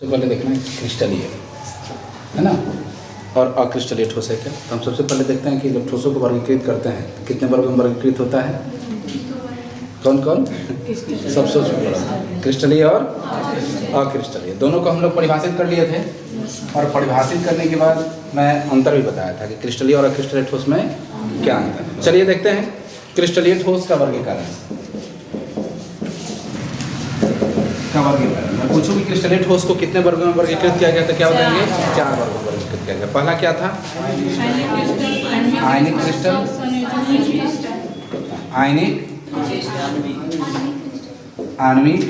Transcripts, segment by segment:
सबसे पहले देखना है क्रिस्टलीय है ना, और अक्रिस्टलीय ठोस है क्या। तो हम सबसे पहले देखते हैं कि जब ठोसों को वर्गीकृत करते हैं तो कितने वर्गों में वर्गीकृत होता है, कौन कौन। सबसे बड़ा क्रिस्टलीय और अक्रिस्टलीय, दोनों को हम लोग परिभाषित कर लिए थे, और परिभाषित करने के बाद मैं अंतर भी बताया था कि क्रिस्टलीय और अक्रिस्टलीय ठोस में क्या अंतर है। चलिए देखते हैं क्रिस्टलीय ठोस का वर्गीकरण। मैं पूछूं कि क्रिस्टलीय ठोस को कितने वर्गों में वर्गीकृत किया गया, तो क्या बताएंगे, 4 वर्गों में वर्गीकृत किया गया। पहला क्या था, आयनिक क्रिस्टल, आयनिक, आणविक,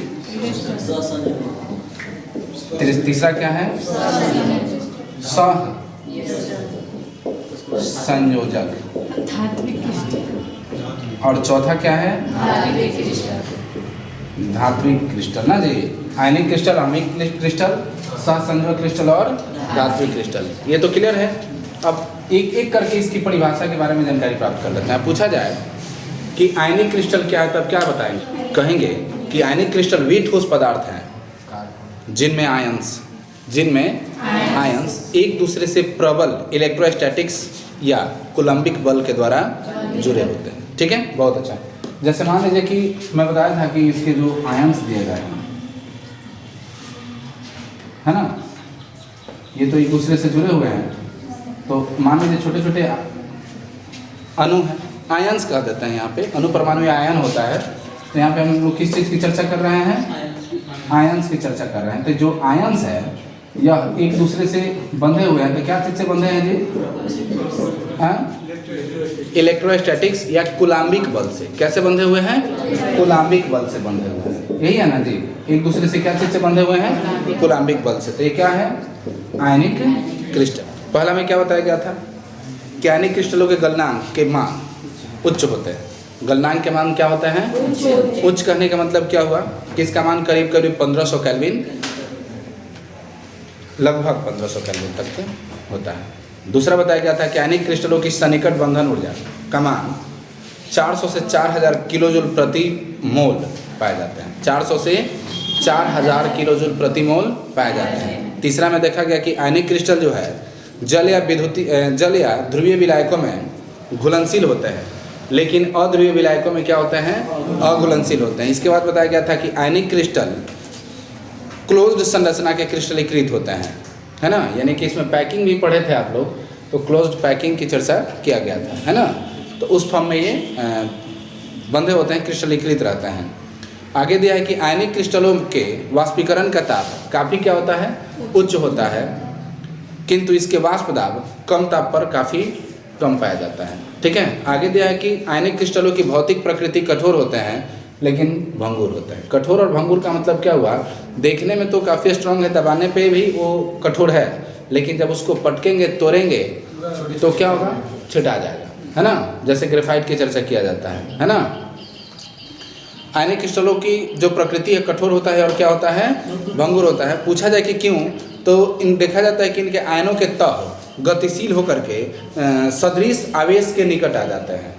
तीसरा क्या है, सह संयोजक, और चौथा क्या है, धात्विक क्रिस्टल ना जी। आयनिक क्रिस्टल, आणविक क्रिस्टल, सहसंयोजक क्रिस्टल और धात्विक क्रिस्टल, ये तो क्लियर है। अब एक एक करके इसकी परिभाषा के बारे में जानकारी प्राप्त कर लेते हैं। पूछा जाए कि आयनिक क्रिस्टल क्या है, तब क्या बताएंगे, कहेंगे कि आयनिक क्रिस्टल वे ठोस पदार्थ हैं जिनमें आयंस एक दूसरे से प्रबल इलेक्ट्रोस्टैटिक्स या कूलम्बिक बल के द्वारा जुड़े होते हैं। ठीक है, बहुत अच्छा। जैसे मान लीजिए कि मैं बताया था कि इसके जो आयंस दिए गए हैं है ना, ये तो एक दूसरे से जुड़े हुए हैं। तो मान लीजिए छोटे छोटे अणु हैं, आयंस कह देते हैं यहाँ पे, अणु परमाणु आयन होता है। तो यहाँ पे हम लोग किस चीज़ की चर्चा कर रहे हैं, आयंस की चर्चा कर रहे हैं। तो जो आयंस है यह एक दूसरे से बंधे हुए हैं। तो क्या चीज़ से बंधे हैं जी, इलेक्ट्रोस्टैटिक्स या कूलम्बिक बल से। कैसे बंधे हुए हैं, कूलम्बिक बल से बंधे हुए हैं, यही है ना जी। एक दूसरे से क्या चीज़ से बंधे हुए हैं, कूलम्बिक बल से। तो ये क्या है, आयनिक क्रिस्टल। पहला में क्या बताया गया था कि आयनिक क्रिस्टलों के गलनांक के मान उच्च होते हैं। गलनांक के मान क्या होते हैं, उच्च कहने का मतलब क्या हुआ कि इसका मान करीब करीब 1500 केल्विन, लगभग 1500 केल्विन तक होता है। दूसरा बताया गया था कि आयनिक क्रिस्टलों की सन्निकट बंधन ऊर्जा का मान 400 से 4000 किलोजूल प्रति मोल पाए जाते हैं। 400 से 4000 किलोजूल प्रति मोल पाए जाते हैं। तीसरा में देखा गया कि आयनिक क्रिस्टल जो है जल या ध्रुवीय विलायकों में घुलनशील होते हैं, लेकिन अध्रुवीय विलायकों में क्या होते हैं, अघुलनशील होते हैं। इसके बाद बताया गया था कि आयनिक क्रिस्टल क्लोज्ड संरचना के क्रिस्टलीकृत होते हैं, है ना। यानी कि इसमें पैकिंग भी पढ़े थे आप लोग, तो क्लोज्ड पैकिंग की चर्चा किया गया था, है ना। तो उस फॉर्म में ये बंधे होते हैं, क्रिस्टलीकृत रहते हैं। आगे दिया है कि आयनिक क्रिस्टलों के वाष्पीकरण का ताप काफ़ी क्या होता है, उच्च होता है, किंतु इसके वाष्प दाब कम ताप पर काफ़ी कम पाया जाता है। ठीक है। आगे दिया है कि आयनिक क्रिस्टलों की भौतिक प्रकृति कठोर होते हैं लेकिन भंगुर होता है। कठोर और भंगुर का मतलब क्या हुआ, देखने में तो काफ़ी स्ट्रांग है, दबाने पे भी वो कठोर है, लेकिन जब उसको पटकेंगे तोड़ेंगे तो क्या होगा, छिटा जाएगा, है ना। जैसे ग्रेफाइट की चर्चा किया जाता है ना। आयनिक क्रिस्टलों की जो प्रकृति है कठोर होता है और क्या होता है, भंगुर होता है। पूछा जाए कि क्यों, तो देखा जाता है कि इनके आयनों के तह गतिशील होकर के सदृश आवेश के निकट आ जाते हैं।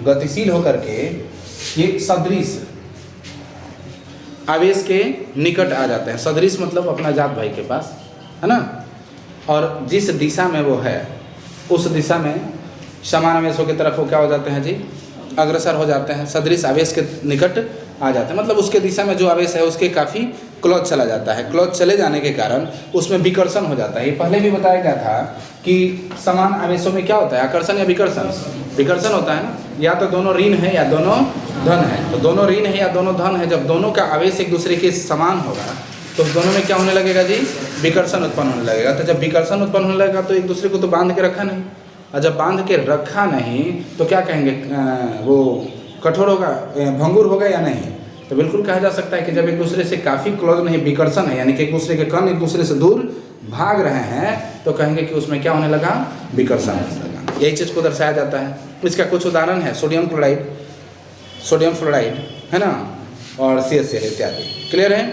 गतिशील होकर के ये सदृश आवेश के निकट आ जाते हैं। सदृश मतलब अपना जात भाई के पास, है ना। और जिस दिशा में वो है उस दिशा में समान आवेशों की तरफ वो क्या हो जाते हैं जी, अग्रसर हो जाते हैं। सदृश आवेश के निकट आ जाते हैं, मतलब उसके दिशा में जो आवेश है उसके काफ़ी क्लोज चला जाता है। क्लोज चले जाने के कारण उसमें विकर्षण हो जाता है। ये पहले भी बताया गया था कि समान आवेशों में क्या होता है, आकर्षण या विकर्षण। विकर्षण होता है ना, या तो दोनों ऋण है या दोनों धन है। तो दोनों ऋण है या दोनों धन है, जब दोनों का आवेश एक दूसरे के समान होगा तो दोनों में क्या होने लगेगा जी, विकर्षण उत्पन्न होने लगेगा। तो जब विकर्षण उत्पन्न होने लगेगा तो एक दूसरे को तो बांध के रखा नहीं, और जब बांध के रखा नहीं तो क्या कहेंगे, वो कठोर होगा, भंगुर होगा या नहीं। तो बिल्कुल कहा जा सकता है कि जब एक दूसरे से काफ़ी क्लोज नहीं, विकर्षण है, यानी कि एक दूसरे के कण एक दूसरे से दूर भाग रहे हैं, तो कहेंगे कि उसमें क्या होने लगा, विकर्षण होने लगा। यही चीज़ को दर्शाया जाता है। इसका कुछ उदाहरण है सोडियम फ्लोराइड है ना, और CaCl इत्यादि। क्लियर है,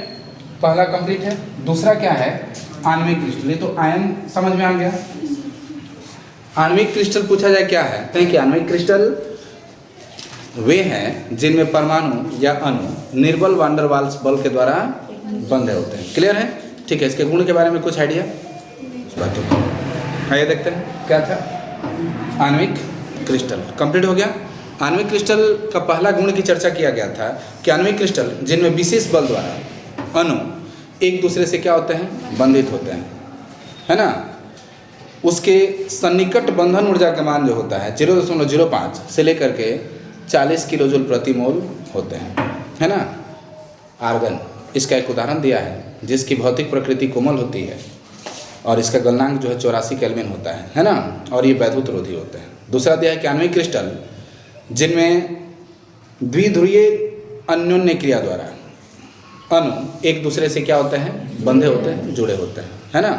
पहला कंप्लीट है। दूसरा क्या है, आणविक क्रिस्टल। ये तो आयन समझ में आ गया। आणविक क्रिस्टल पूछा जाए क्या है, कि आणविक क्रिस्टल वे हैं जिनमें परमाणु या अणु निर्बल वान डेर वाल्स बल के द्वारा बंधे होते हैं। क्लियर है। ठीक है, इसके गुण के बारे में कुछ आइडिया? आइए देखते हैं क्या था। आणविक क्रिस्टल कंप्लीट हो गया। आणविक क्रिस्टल का पहला गुण की चर्चा किया गया था कि आणविक क्रिस्टल जिनमें विशेष बल द्वारा अणु एक दूसरे से क्या होते हैं, बंधित होते हैं, है ना। उसके सन्निकट बंधन ऊर्जा का मान जो होता है 0.05 से लेकर के 40 किलो जूल प्रति मोल होते हैं, है ना। आर्गन इसका एक उदाहरण दिया है, जिसकी भौतिक प्रकृति कोमल होती है और इसका गलनांक जो है 84 केल्विन होता है ना, और ये वैद्युत रोधी होते हैं। दूसरा दिया है कि आणविक क्रिस्टल जिनमें द्विध्रुवीय अन्योन्य क्रिया द्वारा अणु एक दूसरे से क्या होते हैं, बंधे होते हैं, जुड़े होते हैं, है ना।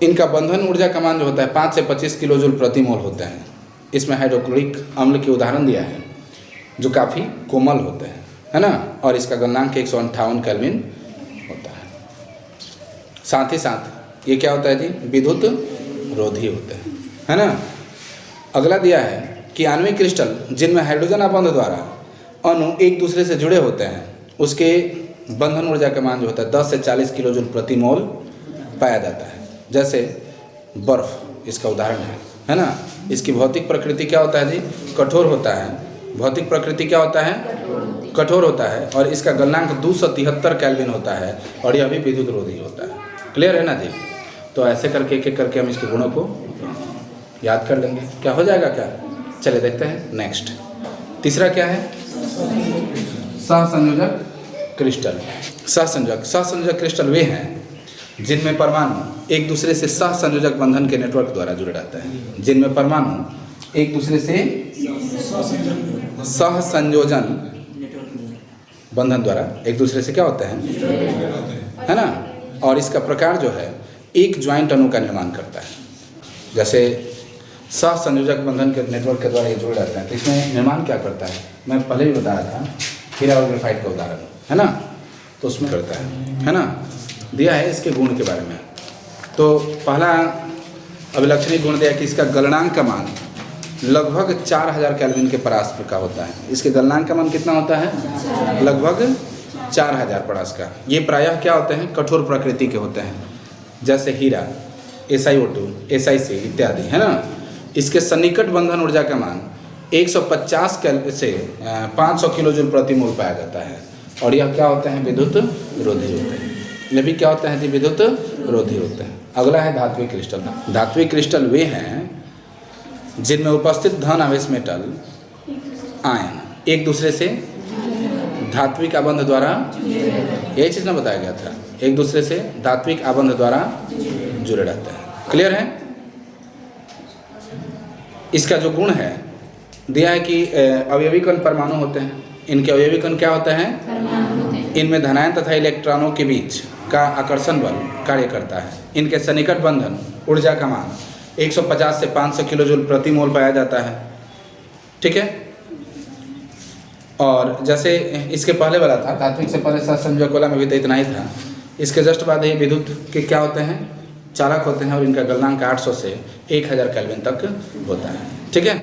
इनका बंधन ऊर्जा का मान जो होता है 5 से 25 किलो जूल प्रति मोल होते हैं। इसमें हाइड्रोक्लोरिक अम्ल की उदाहरण दिया है जो काफ़ी कोमल होते हैं, है ना, और इसका गलनांक 158 केल्विन होता है। साथ ही साथ ये क्या होता है जी, विद्युत रोधी होते हैं, है ना। अगला दिया है कि आणविक क्रिस्टल जिनमें हाइड्रोजन आबंध द्वारा अणु एक दूसरे से जुड़े होते हैं, उसके बंधन ऊर्जा का मान जो होता है 10 से 40 किलो जूल प्रति मोल पाया जाता है। जैसे बर्फ इसका उदाहरण है ना। इसकी भौतिक प्रकृति क्या होता है जी, कठोर होता है। भौतिक प्रकृति क्या होता है, कठोर होता है, और इसका गलनांक 273 केल्विन होता है, और यह भी विद्युत रोधी होता है। क्लियर है ना जी। तो ऐसे करके एक एक करके हम इसके गुणों को याद कर लेंगे। क्या हो जाएगा क्या, चलिए देखते हैं नेक्स्ट। तीसरा क्या है, सहसंयोजक क्रिस्टल। सहसंयोजक क्रिस्टल वे हैं जिनमें परमाणु एक दूसरे से सहसंयोजक बंधन के नेटवर्क द्वारा जुड़े रहते हैं। जिनमें परमाणु एक दूसरे से सहसंयोजन बंधन द्वारा एक दूसरे से क्या होते हैं, है ना। और इसका प्रकार जो है एक ज्वाइंट अणु का निर्माण करता है। जैसे सहसंयोजक बंधन के नेटवर्क के द्वारा ये जुड़े रहते हैं, तो इसमें निर्माण क्या करता है, मैं पहले भी बताया था, हीरा और ग्रेफाइट का उदाहरण, है ना। तो उसमें करता है ना। दिया है इसके गुण के बारे में। तो पहला अभिलक्षणीय गुण दिया कि इसका गलनांक का मान लगभग 4000 केल्विन के परास का होता है। इसके गलनांक का मान कितना होता है, लगभग 4000 परास का। ये प्रायः क्या होते हैं, कठोर प्रकृति के होते हैं, जैसे हीरा, SiO2, SiC इत्यादि, है ना। इसके सन्निकट बंधन ऊर्जा का मान 150 से 500 किलो जूल प्रति मोल पाया जाता है, और यह क्या होते हैं, विद्युत रोधी होते हैं। ये भी क्या होते हैं जी, विद्युत रोधी होते हैं। अगला है धात्विक क्रिस्टल। धात्विक क्रिस्टल वे हैं जिनमें उपस्थित धन आवेश मेटल आयन एक दूसरे से धात्विक आबंध द्वारा, यही चीज़ ना बताया गया था, एक दूसरे से धात्विक आबंध द्वारा जुड़े रहते हैं। क्लियर है। इसका जो गुण है दिया है कि अवयवी कण परमाणु होते हैं। इनके अवयवी कण क्या होता है, इनमें धनायन तथा इलेक्ट्रॉनों के बीच का आकर्षण बल कार्य करता है। इनके सन्निकट बंधन ऊर्जा का मान 150 से 500 किलो जूल प्रति मोल पाया जाता है, ठीक है। और जैसे इसके पहले वाला था, धात्विक से पहले सहसंयोजक वाला में भी तो इतना ही था। इसके जस्ट बाद ये विद्युत के क्या होते हैं, चालक होते हैं, और इनका गलनांक 800 से 1000 केल्विन तक होता है, ठीक है।